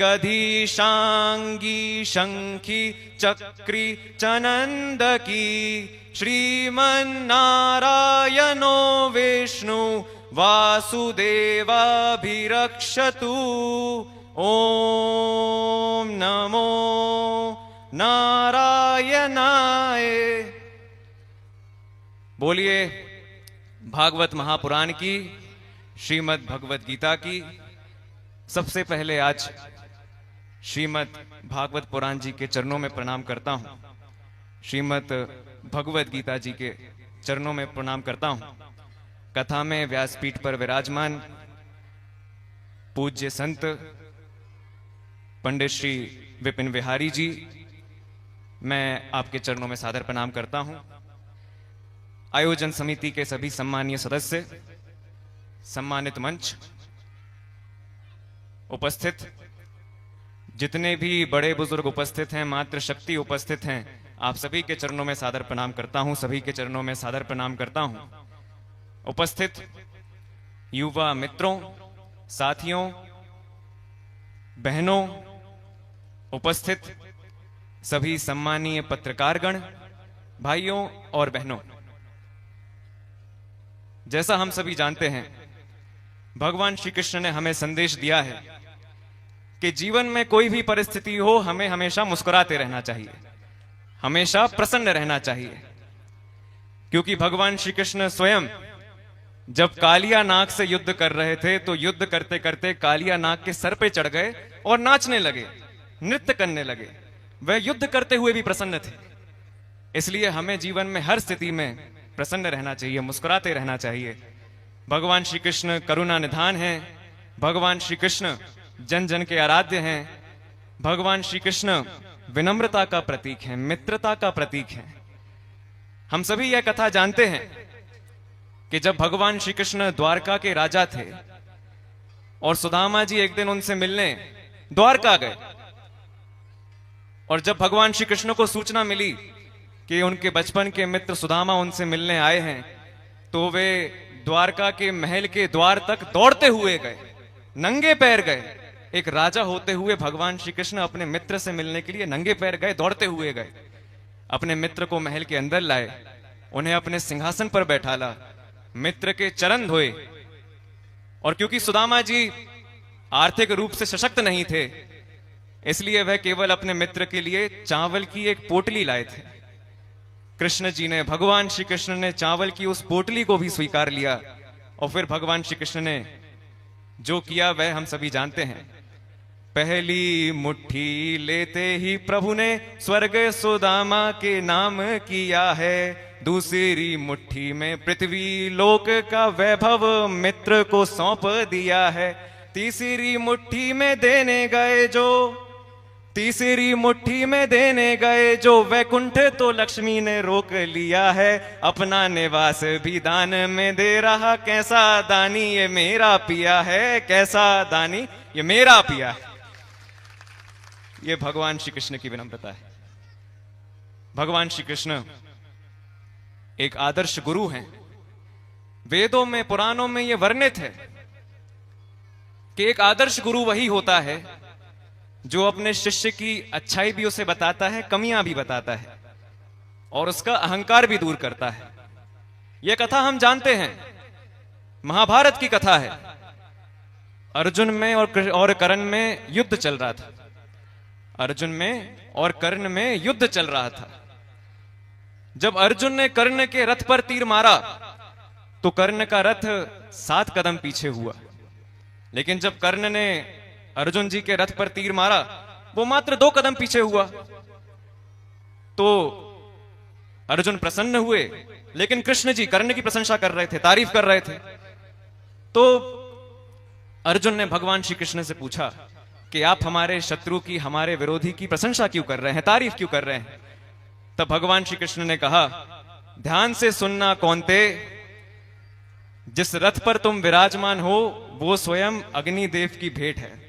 गधी शांगी शंखी चक्री चनंदकी श्रीमन्नारायणो विष्णु वासुदेवाभिरक्षतु ओम नमो नारायणाय। बोलिए भागवत महापुराण की, श्रीमद् भगवत गीता की। सबसे पहले आज श्रीमद् भागवत पुराण जी के चरणों में प्रणाम करता हूं, श्रीमद् भगवत गीता जी के चरणों में प्रणाम करता हूं। कथा में व्यासपीठ पर विराजमान पूज्य संत पंडित श्री विपिन विहारी जी, मैं आपके चरणों में सादर प्रणाम करता हूं। आयोजन समिति के सभी सम्मानीय सदस्य, सम्मानित मंच, उपस्थित जितने भी बड़े बुजुर्ग उपस्थित हैं, मातृशक्ति उपस्थित हैं, आप सभी के चरणों में सादर प्रणाम करता हूं, सभी के चरणों में सादर प्रणाम करता हूं। उपस्थित युवा मित्रों, साथियों, बहनों, उपस्थित सभी सम्मानीय पत्रकारगण, भाइयों और बहनों, जैसा हम सभी जानते हैं, भगवान श्री कृष्ण ने हमें संदेश दिया है कि जीवन में कोई भी परिस्थिति हो, हमें हमेशा मुस्कुराते रहना चाहिए, हमेशा प्रसन्न रहना चाहिए। क्योंकि भगवान श्री कृष्ण स्वयं जब कालिया नाग से युद्ध कर रहे थे तो युद्ध करते करते कालिया नाग के सर पे चढ़ गए और नाचने लगे, नृत्य करने लगे। वह युद्ध करते हुए भी प्रसन्न थे। इसलिए हमें जीवन में हर स्थिति में प्रसन्न रहना चाहिए, मुस्कुराते रहना चाहिए। भगवान श्री कृष्ण करुणा निधान हैं, भगवान श्री कृष्ण जन जन के आराध्य हैं, भगवान श्री कृष्ण विनम्रता का प्रतीक है, मित्रता का प्रतीक है। हम सभी यह कथा जानते हैं कि जब भगवान श्री कृष्ण द्वारका के राजा थे और सुदामा जी एक दिन उनसे मिलने द्वारका गए, और जब भगवान श्री कृष्ण को सूचना मिली कि उनके बचपन के मित्र सुदामा उनसे मिलने आए हैं, तो वे द्वारका के महल के द्वार तक दौड़ते हुए गए, नंगे पैर गए। एक राजा होते हुए भगवान श्री कृष्ण अपने मित्र से मिलने के लिए नंगे पैर गए, दौड़ते हुए गए। अपने मित्र को महल के अंदर लाए, उन्हें अपने सिंहासन पर बैठाला, मित्र के चरण धोए। और क्योंकि सुदामा जी आर्थिक रूप से सशक्त नहीं थे, इसलिए वह केवल अपने मित्र के लिए चावल की एक पोटली लाए थे। कृष्ण जी ने, भगवान श्री कृष्ण ने चावल की उस पोटली को भी स्वीकार लिया, और फिर भगवान श्री कृष्ण ने जो किया वह हम सभी जानते हैं। पहली मुट्ठी लेते ही प्रभु ने स्वर्ग सुदामा के नाम किया है, दूसरी मुट्ठी में पृथ्वी लोक का वैभव मित्र को सौंप दिया है, तीसरी मुट्ठी में देने गए जो वैकुंठ तो लक्ष्मी ने रोक लिया है, अपना निवास भी दान में दे रहा, कैसा दानी ये मेरा पिया है, कैसा दानी ये मेरा पिया है। ये भगवान श्री कृष्ण की विनम्रता है। भगवान श्री कृष्ण एक आदर्श गुरु हैं। वेदों में, पुराणों में यह वर्णित है कि एक आदर्श गुरु वही होता है जो अपने शिष्य की अच्छाई भी उसे बताता है, कमियां भी बताता है, और उसका अहंकार भी दूर करता है। यह कथा हम जानते हैं, महाभारत की कथा है। अर्जुन में और कर्ण में युद्ध चल रहा था। अर्जुन में और कर्ण में युद्ध चल रहा था। जब अर्जुन ने कर्ण के रथ पर तीर मारा तो कर्ण का रथ 7 कदम पीछे हुआ, लेकिन जब कर्ण ने अर्जुन जी के रथ पर तीर मारा वो मात्र 2 कदम पीछे हुआ। तो अर्जुन प्रसन्न हुए, लेकिन कृष्ण जी कर्ण की प्रशंसा कर रहे थे, तारीफ कर रहे थे। तो अर्जुन ने भगवान श्री कृष्ण से पूछा कि आप हमारे शत्रु की, हमारे विरोधी की प्रशंसा क्यों कर रहे हैं, तारीफ क्यों कर रहे हैं? तब भगवान श्री कृष्ण ने कहा, ध्यान से सुनना कौन्ते, जिस रथ पर तुम विराजमान हो वो स्वयं अग्निदेव की भेंट है।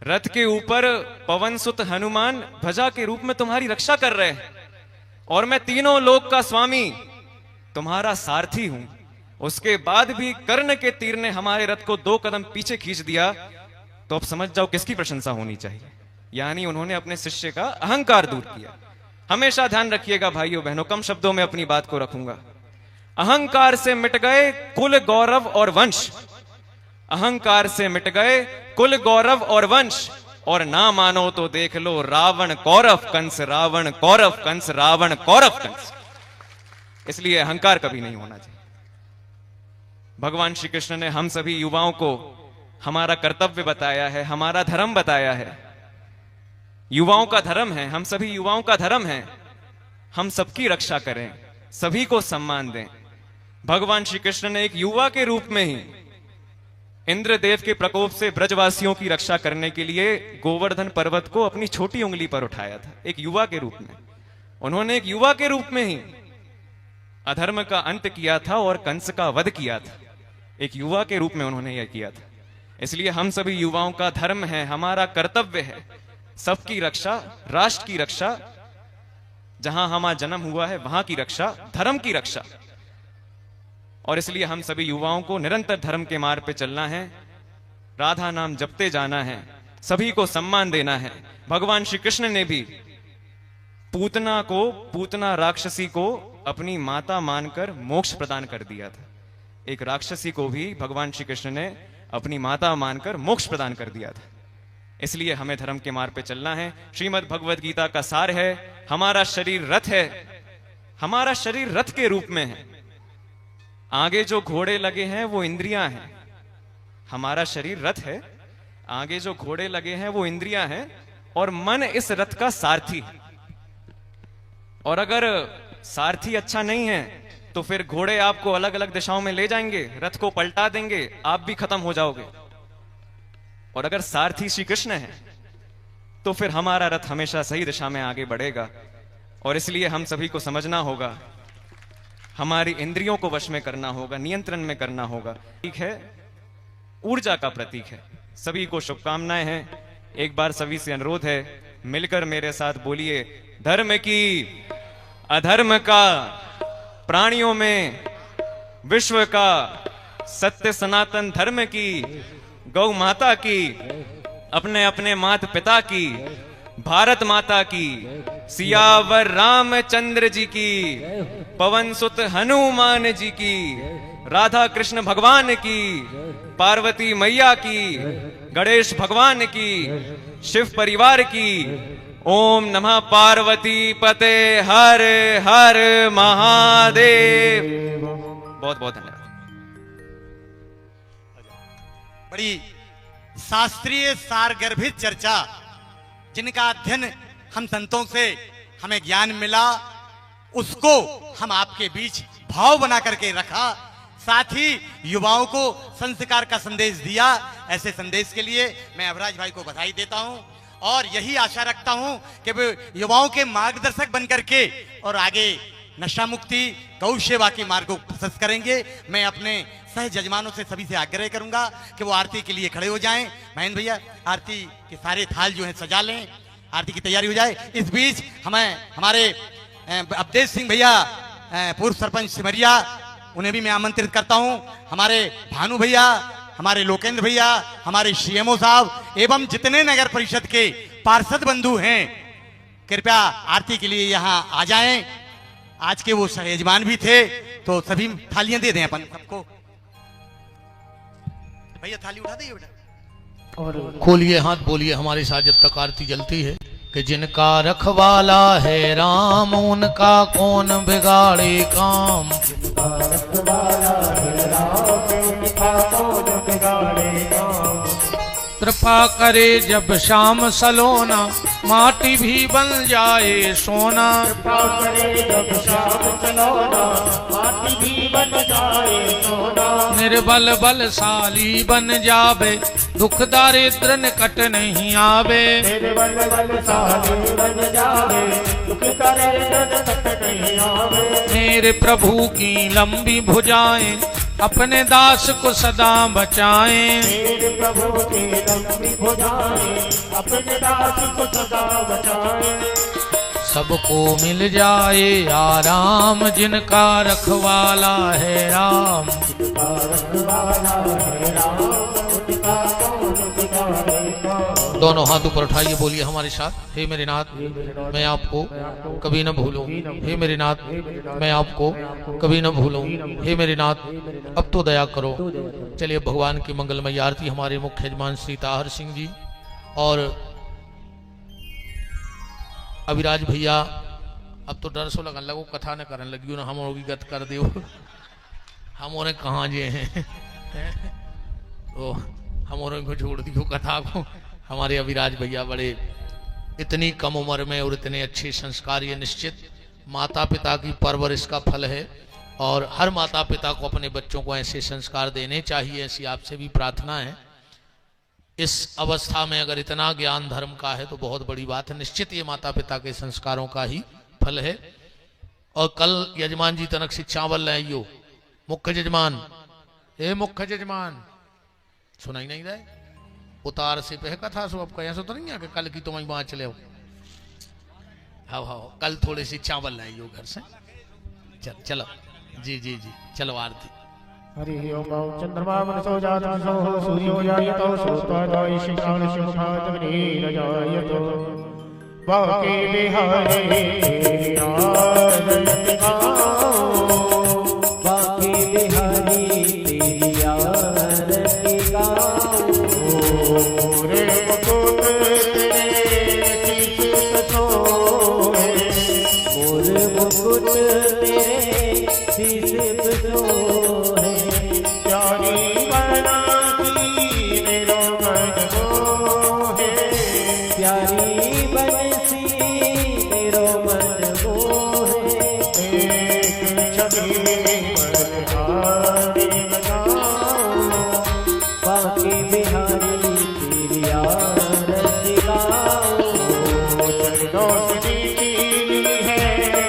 रथ के ऊपर पवन सुत हनुमान ध्वजा के रूप में तुम्हारी रक्षा कर रहे हैं, और मैं तीनों लोक का स्वामी तुम्हारा सारथी हूं। उसके बाद भी कर्ण के तीर ने हमारे रथ को 2 कदम पीछे खींच दिया, तो अब समझ जाओ किसकी प्रशंसा होनी चाहिए। यानी उन्होंने अपने शिष्य का अहंकार दूर किया। हमेशा ध्यान रखिएगा भाइयों बहनों, कम शब्दों में अपनी बात को रखूंगा। अहंकार से मिट गए कुल गौरव और वंश, अहंकार से मिट गए कुल गौरव और वंश, और ना मानो तो देख लो रावण कौरव कंस, रावण कौरव कंस, रावण कौरव कंस। इसलिए अहंकार कभी नहीं होना चाहिए। भगवान श्री कृष्ण ने हम सभी युवाओं को हमारा कर्तव्य बताया है, हमारा धर्म बताया है। युवाओं का धर्म है, हम सभी युवाओं का धर्म है, हम सबकी रक्षा करें, सभी को सम्मान दें। भगवान श्री कृष्ण ने एक युवा के रूप में ही इंद्रदेव के प्रकोप से ब्रजवासियों की रक्षा करने के लिए गोवर्धन पर्वत को अपनी छोटी उंगली पर उठाया था। एक युवा के रूप में उन्होंने, एक युवा के रूप में ही अधर्म का अंत किया था और कंस का वध किया था। एक युवा के रूप में उन्होंने यह किया था। इसलिए हम सभी युवाओं का धर्म है, हमारा कर्तव्य है सबकी रक्षा, राष्ट्र की रक्षा, जहां हमारा जन्म हुआ है वहां की रक्षा, धर्म की रक्षा। और इसलिए हम सभी युवाओं को निरंतर धर्म के मार्ग पे चलना है, राधा नाम जपते जाना है, सभी को सम्मान देना है। भगवान श्री कृष्ण ने भी पूतना राक्षसी को अपनी माता मानकर मोक्ष प्रदान कर दिया था। एक राक्षसी को भी भगवान श्री कृष्ण ने अपनी माता मानकर मोक्ष प्रदान कर दिया था। इसलिए हमें धर्म के मार्ग पे चलना है। श्रीमद् भगवद गीता का सार है, हमारा शरीर रथ है, हमारा शरीर रथ के रूप में है। आगे जो घोड़े लगे हैं वो इंद्रियां हैं, हमारा शरीर रथ है, आगे जो घोड़े लगे हैं वो इंद्रियां हैं, और मन इस रथ का सारथी है। और अगर सारथी अच्छा नहीं है तो फिर घोड़े आपको अलग अलग दिशाओं में ले जाएंगे, रथ को पलटा देंगे, आप भी खत्म हो जाओगे। और अगर सारथी श्री कृष्ण है तो फिर हमारा रथ हमेशा सही दिशा में आगे बढ़ेगा। और इसलिए हम सभी को समझना होगा, हमारी इंद्रियों को वश में करना होगा, नियंत्रण में करना होगा। ठीक है, ऊर्जा का प्रतीक है। सभी को शुभकामनाएं हैं। एक बार सभी से अनुरोध है, मिलकर मेरे साथ बोलिए, धर्म की अधर्म का, प्राणियों में विश्व का, सत्य सनातन धर्म की, गौ माता की, अपने अपने माता पिता की, भारत माता की, सियावर रामचंद्र जी की, पवन सुत हनुमान जी की, राधा कृष्ण भगवान की, पार्वती मैया की, गणेश भगवान की, शिव परिवार की। ओम नमः पार्वती पते हर हर महादेव। बहुत बहुत धन्यवाद। बड़ी शास्त्रीय सारगर्भित चर्चा, जिनका अध्ययन हम संतों से हमें ज्ञान मिला, उसको हम आपके बीच भाव बना करके रखा, साथ ही युवाओं को संस्कार का संदेश दिया। ऐसे संदेश के लिए मैं अभिराज भाई को बधाई देता हूं और यही आशा रखता हूं कि वे युवाओं के मार्गदर्शक बनकर के और आगे नशा मुक्ति, गौ सेवा के मार्ग को प्रशस्त करेंगे। मैं अपने सह जजमानों से सभी से आग्रह करूंगा कि वो आरती के लिए खड़े हो जाएं। महेंद्र भैया आरती के सारे थाल जो है सजा लें, आरती की तैयारी हो जाए। इस बीच हमारे अवधेश सिंह भैया, पूर्व सरपंच सिमरिया, उन्हें भी मैं आमंत्रित करता हूं। हमारे भानु भैया, हमारे लोकेंद्र भैया, हमारे सीएमओ साहब एवं जितने नगर परिषद के पार्षद बंधु हैं, कृपया आरती के लिए यहाँ आ जाएं। आज के वो यजमान भी थे, तो सभी थालियां दे दें अपन सबको। भैया थाली उठा दीजिए बेटा। और खोलिए हाथ, बोलिए हमारे साथ जब तक आरती जलती है कि जिनका रखवाला है राम, उनका कौन बिगाड़े काम। कृपा करे जब श्याम सलोना, माटी भी बन जाए सोना। कृपा करे जब श्याम सलोना, माटी भी बन जाए सोना। निर्बल बलशाली बन जावे, दुख दारिद्र निकट नहीं आवे। निर्बल बलशाली बन जावे, दुख दारिद्र निकट नहीं आवे। मेरे प्रभु की लंबी भुजाएं, अपने दास को सदा बचाएं। मेरे प्रभु की लंबी भुजाएं, अपने दास को सदा बचाएं। सबको मिल जाए आराम, जिनका रखवाला है राम। दोनों हाथ ऊपर उठाइए, बोलिए हमारे साथ, हे मेरे नाथ मैं आपको कभी न भूलूं। हे मेरे नाथ मैं आपको कभी न भूलूं। हे मेरे नाथ अब तो दया करो। चलिए भगवान की मंगलमय आरती हमारे मुख्य यजमान श्री ताहर सिंह जी और अभिराज भैया। अब तो डर सो लगन लगो, कथा न करन लगी ना, हम और गत कर दो, हम और कहाँ जे हैं तो हम और को छोड़ दियो कथा को। हमारे अभिराज भैया बड़े इतनी कम उम्र में और इतने अच्छे संस्कार, ये निश्चित माता पिता की परवरिश का फल है और हर माता पिता को अपने बच्चों को ऐसे संस्कार देने चाहिए, ऐसी आपसे भी प्रार्थना है। इस अवस्था में अगर इतना ज्ञान धर्म का है तो बहुत बड़ी बात है। निश्चित ये माता पिता के संस्कारों का ही फल है और कल यजमान जी तनक शिक्षावल लाइयो मुख्य यजमान, ए मुख्य यजमान सुनाई नहीं रहे उतार से पह कथा सो अब कह तो नहीं है कि कल की तुम वहां चले हो। हाँ कल थोड़े से चावल लाइयो घर से। चलो जी जी जी चलो आरती। हरि ओम चंद्रमा मनसो जातसो सूर्यो जायतो सोत्वादय शिखान शिखात नीरजायतो बाके बिहारे आरती गाओ बाके बिहारी तेरी आरती गाओ रे मुकुट तेरे शीश सोए मोर मुकुट तेरे शीश सोए प्यारी बनसी मेरो मन मोहे प्यारी बनसी मेरो मन मोहे एक छवि मनहारी लगाओ बाकी बिहारी तेरी आरती गाओ चरणों से निकली है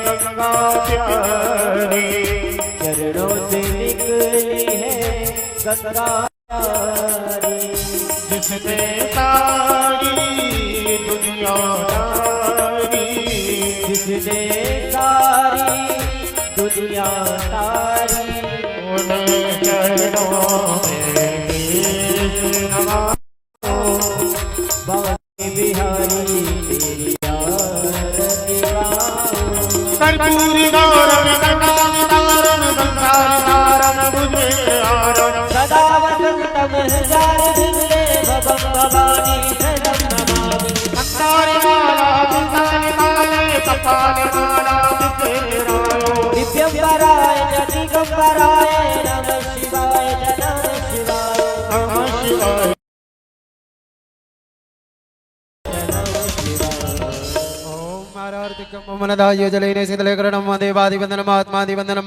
गंगा प्यारी चरणों से निकली है गंगा प्यारी जिसने सारी दुनिया तारी जिसने सारी दुनिया तारी उन्हें चरणों में शीश नवाओ बाकी बिहारी तेरी आरती गाओ कर्पूरी गौरव गंगावतारम संसारसारम बुझे आरम सदा वसंतम हजार दिव्ये भवम भवानी शरणं नमामि अंगारे माला दिशानि काले कपाले माला दिव्यरायो दिव्यंबराय दिगंबराय नमः शिवाय नमः शिवाय नमः शिवाय ओम आरतिकं मनदाय जलेन शीतले करणं देवादिवन्दनम् आत्मादिवन्दनम्